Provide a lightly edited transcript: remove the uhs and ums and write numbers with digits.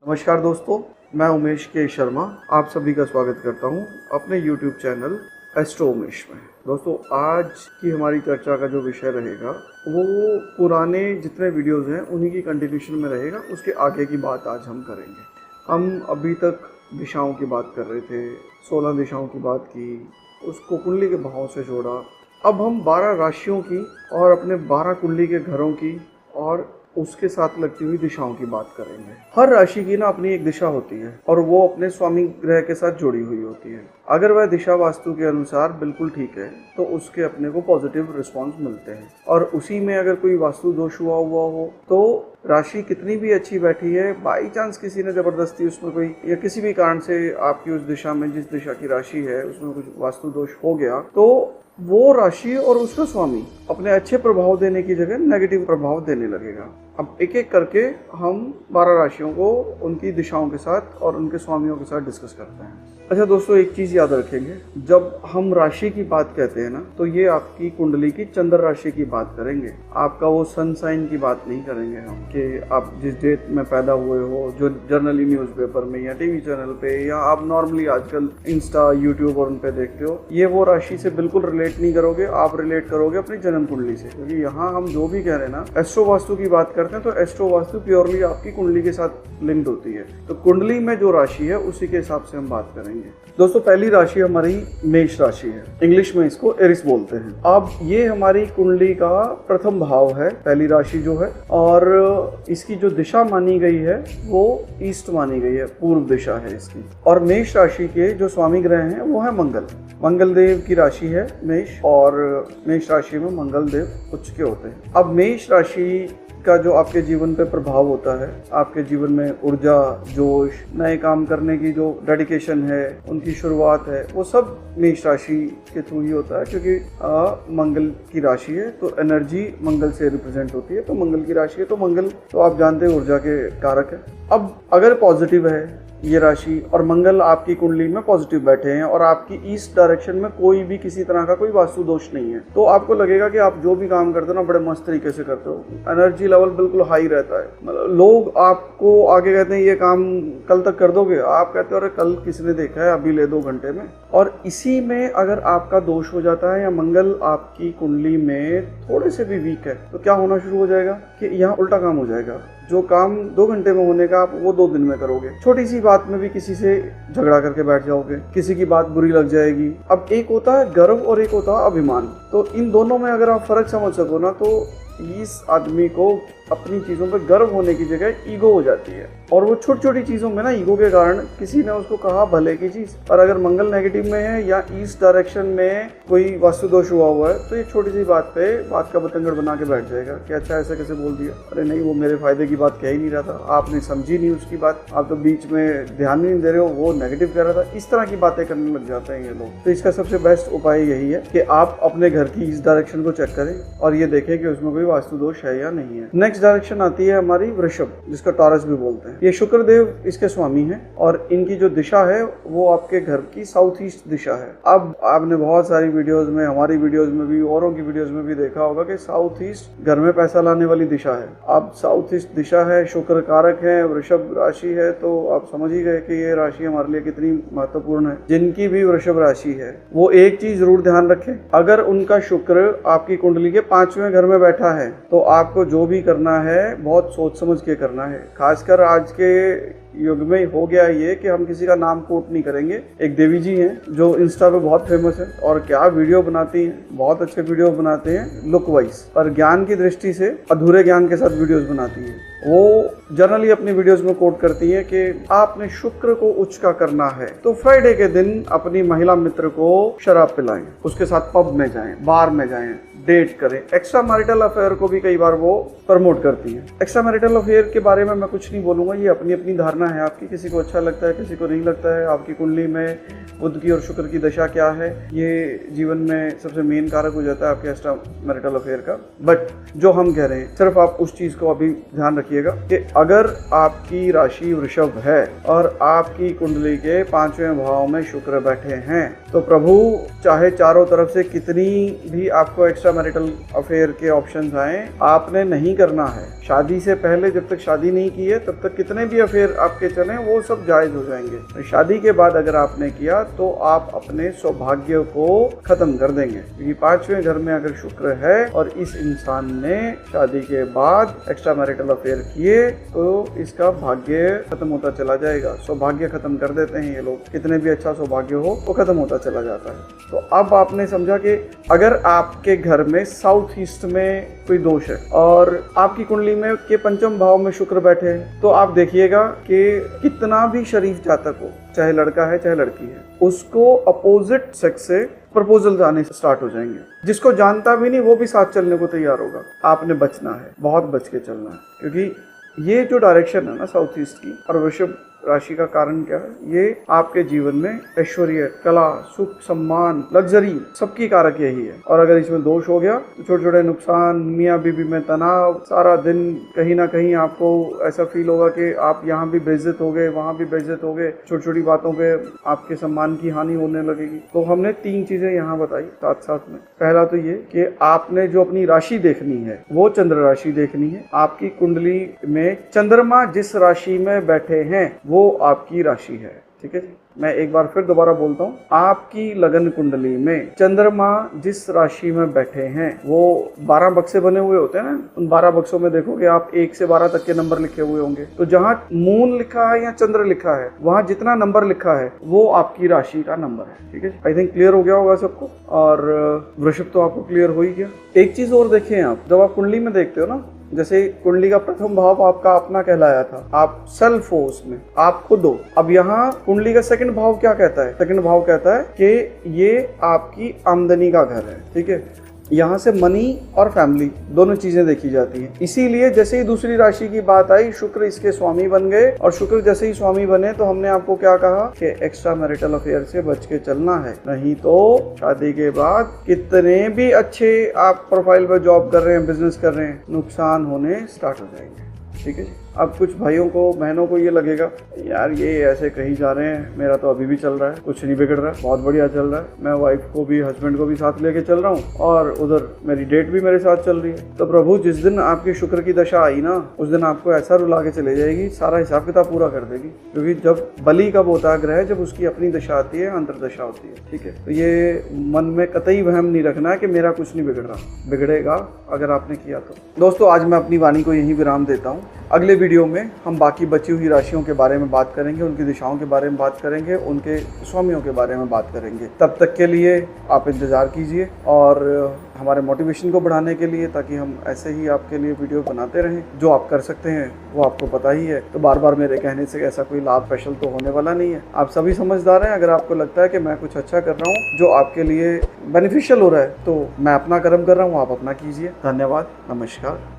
नमस्कार दोस्तों, मैं उमेश के शर्मा आप सभी का स्वागत करता हूं अपने YouTube चैनल एस्ट्रो उमेश में। दोस्तों, आज की हमारी चर्चा का जो विषय रहेगा वो पुराने जितने वीडियोस हैं उन्हीं की कंटिन्यूशन में रहेगा। उसके आगे की बात आज हम करेंगे। हम अभी तक दिशाओं की बात कर रहे थे, 16 दिशाओं की बात की, उसको कुंडली के भाव से जोड़ा। अब हम 12 राशियों की और अपने 12 कुंडली के घरों की और उसके साथ लगती हुई दिशाओं की बात करेंगे। हर राशि की ना अपनी एक दिशा होती है और वो अपने स्वामी ग्रह के साथ जुड़ी हुई होती है। अगर वह दिशा वास्तु के अनुसार बिल्कुल ठीक है तो उसके अपने को पॉजिटिव रिस्पॉन्स मिलते हैं, और उसी में अगर कोई वास्तु दोष हुआ हो तो राशि कितनी भी अच्छी बैठी है, बाई चांस किसी ने जबरदस्ती उसमें कोई या किसी भी कारण से आपकी उस दिशा में, जिस दिशा की राशि है, उसमें कुछ वास्तु दोष हो गया तो वो राशि और उसका स्वामी अपने अच्छे प्रभाव देने की जगह नेगेटिव प्रभाव देने लगेगा। अब एक एक करके हम 12 राशियों को उनकी दिशाओं के साथ और उनके स्वामियों के साथ डिस्कस करते हैं। अच्छा दोस्तों, एक चीज़ याद रखेंगे, जब हम राशि की बात कहते हैं ना तो ये आपकी कुंडली की चंद्र राशि की बात करेंगे। आपका वो सन साइन की बात नहीं करेंगे हम कि आप जिस डेट में पैदा हुए हो, जो जर्नली न्यूज़पेपर में या टीवी चैनल पे या आप नॉर्मली आजकल इंस्टा, यूट्यूब और उन पे देखते हो, ये वो राशि से बिल्कुल रिलेट नहीं करोगे। आप रिलेट करोगे अपनी जन्म कुंडली से, क्योंकि यहाँ हम जो भी कह रहे हैं ना, एस्ट्रो वास्तु की बात करते हैं तो एस्ट्रो वास्तु प्योरली आपकी कुंडली के साथ लिंक्ड होती है। तो कुंडली में जो राशि है उसी के हिसाब से हम बात करेंगे। दोस्तों, पहली राशि हमारी मेष राशि है, इंग्लिश में इसको एरिस बोलते हैं। अब ये हमारी कुंडली का प्रथम भाव है, पहली राशि जो है, और इसकी जो दिशा मानी गई है वो ईस्ट मानी गई है, पूर्व दिशा है इसकी। और मेष राशि के जो स्वामी ग्रह हैं वो है मंगल देव की राशि है मेष, और मेष राशि में मंगल देव उच्च के होते हैं। अब मेष राशि का जो आपके जीवन पे प्रभाव होता है, आपके जीवन में ऊर्जा, जोश, नए काम करने की जो डेडिकेशन है, उनकी शुरुआत है, वो सब मेष राशि के थ्रू ही होता है, क्योंकि मंगल की राशि है तो एनर्जी मंगल से रिप्रेजेंट होती है। तो मंगल की राशि है तो मंगल तो आप जानते हैं ऊर्जा के कारक है। अब अगर पॉजिटिव है ये राशि और मंगल आपकी कुंडली में पॉजिटिव बैठे हैं और आपकी ईस्ट डायरेक्शन में कोई भी किसी तरह का कोई वास्तु दोष नहीं है, तो आपको लगेगा कि आप जो भी काम करते हो ना बड़े मस्त तरीके से करते हो, एनर्जी लेवल बिल्कुल हाई रहता है। मतलब लोग आपको आगे कहते हैं ये काम कल तक कर दोगे, आप कहते हो अरे कल किसने देखा है, अभी ले 2 घंटे में। और इसी में अगर आपका दोष हो जाता है या मंगल आपकी कुंडली में थोड़े से भी वीक है तो क्या होना शुरू हो जाएगा कि यहाँ उल्टा काम हो जाएगा। जो काम 2 घंटे में होने का आप वो 2 दिन में करोगे। छोटी सी बात में भी किसी से झगड़ा करके बैठ जाओगे, किसी की बात बुरी लग जाएगी। अब एक होता है गर्व और एक होता है अभिमान, तो इन दोनों में अगर आप फर्क समझ सको ना तो इस आदमी को अपनी चीज़ों पर गर्व होने की जगह ईगो हो जाती है, और वो छोटी छोटी चीज़ों में ना ईगो के कारण किसी ने उसको कहा भले की चीज़, और अगर मंगल नेगेटिव में है या ईस्ट डायरेक्शन में कोई वास्तु दोष हुआ है तो ये छोटी सी बात पे बात का बतंगड़ बना के बैठ जाएगा कि अच्छा ऐसा कैसे बोल दिया, अरे नहीं वो मेरे फायदे की बात कह ही नहीं रहा था, आपने समझी नहीं उसकी बात, आप तो बीच में ध्यान नहीं दे रहे हो, वो नेगेटिव कह रहा था। इस तरह की बातें करने लग जाते हैं ये लोग। तो इसका सबसे बेस्ट उपाय यही है कि आप अपने घर की ईस्ट डायरेक्शन को चेक करें और ये देखें कि उसमें कोई वास्तु दोष है या नहीं है। नेक्स्ट डायरेक्शन आती है हमारी वृषभ, जिसका टॉरस भी बोलते हैं। ये शुक्र देव इसके स्वामी हैं और इनकी जो दिशा है वो आपके घर की साउथ ईस्ट दिशा है। अब आपने बहुत सारी वीडियोस में, हमारी वीडियोस में भी, औरों की वीडियोस में भी देखा होगा कि साउथ ईस्ट घर में पैसा लाने वाली दिशा है। अब साउथ ईस्ट दिशा है, शुक्र कारक है, वृषभ राशि है, तो आप समझ ही गए कि ये राशि हमारे लिए कितनी महत्वपूर्ण है। जिनकी भी वृषभ राशि है वो एक चीज जरूर ध्यान रखें, अगर उनका शुक्र आपकी कुंडली के 5वें घर में बैठा है तो आपको जो भी करना है बहुत सोच समझ के करना है। खासकर आज के युग में हो गया ये कि हम किसी का नाम कोट नहीं करेंगे। एक देवी जी हैं जो इंस्टा पे बहुत फेमस है और क्या वीडियो बनाती हैं, बहुत अच्छे वीडियो बनाते हैं लुक वाइज, पर ज्ञान की दृष्टि से अधूरे ज्ञान के साथ वीडियोस बनाती हैं। वो जनरली अपनी वीडियोस में कोट करती हैं कि आपने शुक्र को उच्च का करना है तो फ्राइडे के दिन अपनी महिला मित्र को शराब पिलाएं, उसके साथ पब में जाएं, बार में जाएं, डेट करें। एक्स्ट्रा मैरिटल अफेयर को भी कई बार वो प्रमोट करती है। एक्स्ट्रा मैरिटल अफेयर के बारे में मैं कुछ नहीं बोलूंगा, ये अपनी अपनी धारणा है आपकी, किसी को अच्छा लगता है किसी को नहीं लगता है। आपकी कुंडली में बुध की और शुक्र की दशा क्या है ये जीवन में सबसे मेन कारक हो जाता है आपके एक्स्ट्रा मैरिटल अफेयर का। बट जो हम कह रहे हैं सिर्फ आप उस चीज को अभी ध्यान रखिएगा कि अगर आपकी राशि वृषभ है और आपकी कुंडली के 5वें भाव में शुक्र बैठे हैं तो प्रभु चाहे चारों तरफ से कितनी भी आपको एक्स्ट्रा मैरिटल अफेयर के ऑप्शंस आए, आपने नहीं करना है। शादी से पहले जब तक शादी नहीं की है तब तक कितने भी अफेयर आपके चलें वो सब जायज हो जाएंगे। शादी के बाद अगर आपने किया तो आप अपने सौभाग्य को खत्म कर देंगे, क्योंकि 5वें घर में अगर शुक्र है और इस इंसान ने शादी के बाद एक्स्ट्रा मैरिटल अफेयर किए तो इसका भाग्य खत्म होता चला जाएगा। सौभाग्य खत्म कर देते हैं ये लोग, कितने भी अच्छा सौभाग्य हो वो खत्म होता चला जाता है। तो अब आपने समझा कि अगर आपके घर में साउथ ईस्ट में कोई दोष है और आपकी कुंडली में के पंचम भाव में शुक्र बैठे तो आप देखिएगा कि कितना भी शरीफ जातक हो, चाहे लड़का है चाहे लड़की है, उसको अपोजिट सेक्स से प्रपोजल आने स्टार्ट हो जाएंगे। जिसको जानता भी नहीं वो भी साथ चलने को तैयार होगा। आपने बचना है, बहुत बच के चलना है, क्योंकि ये जो डायरेक्शन है ना साउथ ईस्ट की और वृषभ राशि का कारण क्या है, ये आपके जीवन में ऐश्वर्य, कला, सुख, सम्मान, लग्जरी सबकी कारक यही है। और अगर इसमें दोष हो गया तो छोटे छोटे नुकसान, मियाँ बीबी में तनाव, सारा दिन कहीं ना कहीं आपको ऐसा फील होगा कि आप यहाँ भी बेइज्जत हो गए, वहाँ भी बेइज्जत हो गए, छोटी छोटी बातों पे आपके सम्मान की हानि होने लगेगी। तो हमने 3 चीजें यहाँ बताई साथ साथ में। पहला तो ये कि आपने जो अपनी राशि देखनी है वो चंद्र राशि देखनी है। आपकी कुंडली में चंद्रमा जिस राशि में बैठे हैं वो आपकी राशि है, ठीक है जी। मैं एक बार फिर दोबारा बोलता हूँ, आपकी लगन कुंडली में चंद्रमा जिस राशि में बैठे हैं वो 12 बक्से बने हुए होते हैं ना, उन 12 बक्सों में देखोगे आप 1 से 12 तक के नंबर लिखे हुए होंगे। तो जहाँ मून लिखा है या चंद्र लिखा है वहाँ जितना नंबर लिखा है वो आपकी राशि का नंबर है, ठीक है। आई थिंक क्लियर हो गया होगा सबको, और वृषभ तो आपको क्लियर हो ही गया। एक चीज और देखें आप, जब आप कुंडली में देखते हो ना, जैसे कुंडली का प्रथम भाव आपका अपना कहलाया था, आप सेल्फ हो, उसमें आप खुद हो। अब यहाँ कुंडली का सेकंड भाव क्या कहता है? सेकंड भाव कहता है कि ये आपकी आमदनी का घर है, ठीक है। यहाँ से मनी और फैमिली दोनों चीजें देखी जाती हैं। इसीलिए जैसे ही दूसरी राशि की बात आई, शुक्र इसके स्वामी बन गए, और शुक्र जैसे ही स्वामी बने तो हमने आपको क्या कहा कि एक्स्ट्रा मैरिटल अफेयर से बच के चलना है, नहीं तो शादी के बाद कितने भी अच्छे आप प्रोफाइल पर जॉब कर रहे हैं, बिजनेस कर रहे हैं, नुकसान होने स्टार्ट हो जाएंगे, ठीक है जी। अब कुछ भाइयों को, बहनों को ये लगेगा यार ये ऐसे कहीं जा रहे हैं, मेरा तो अभी भी चल रहा है, कुछ नहीं बिगड़ रहा है, बहुत बढ़िया चल रहा है, मैं वाइफ को भी, हस्बैंड को भी साथ लेके चल रहा हूँ और उधर मेरी डेट भी मेरे साथ चल रही है। तो प्रभु जिस दिन आपकी शुक्र की दशा आई ना, उस दिन आपको ऐसा रुला के चले जाएगी, सारा हिसाब किताब पूरा कर देगी। क्योंकि जब बलि कब होता है ग्रह, जब उसकी अपनी दशा आती है, अंतर्दशा होती है, ठीक है। तो ये मन में कतई वहम नहीं रखना है कि मेरा कुछ नहीं बिगड़ रहा, बिगड़ेगा अगर आपने किया तो। दोस्तों आज मैं अपनी वाणी को यहीं विराम देता हूँ। अगले वीडियो में हम बाकी बची हुई राशियों के बारे में बात करेंगे, उनकी दिशाओं के बारे में बात करेंगे, उनके स्वामियों के बारे में बात करेंगे। तब तक के लिए आप इंतज़ार कीजिए और हमारे मोटिवेशन को बढ़ाने के लिए, ताकि हम ऐसे ही आपके लिए वीडियो बनाते रहें। जो आप कर सकते हैं वो आपको पता ही है, तो बार बार मेरे कहने से ऐसा कोई लाभ स्पेशल तो होने वाला नहीं है। आप सभी समझदार हैं। अगर आपको लगता है कि मैं कुछ अच्छा कर रहा हूँ जो आपके लिए बेनिफिशियल हो रहा है, तो मैं अपना कर्म कर रहा हूँ, आप अपना कीजिए। धन्यवाद, नमस्कार।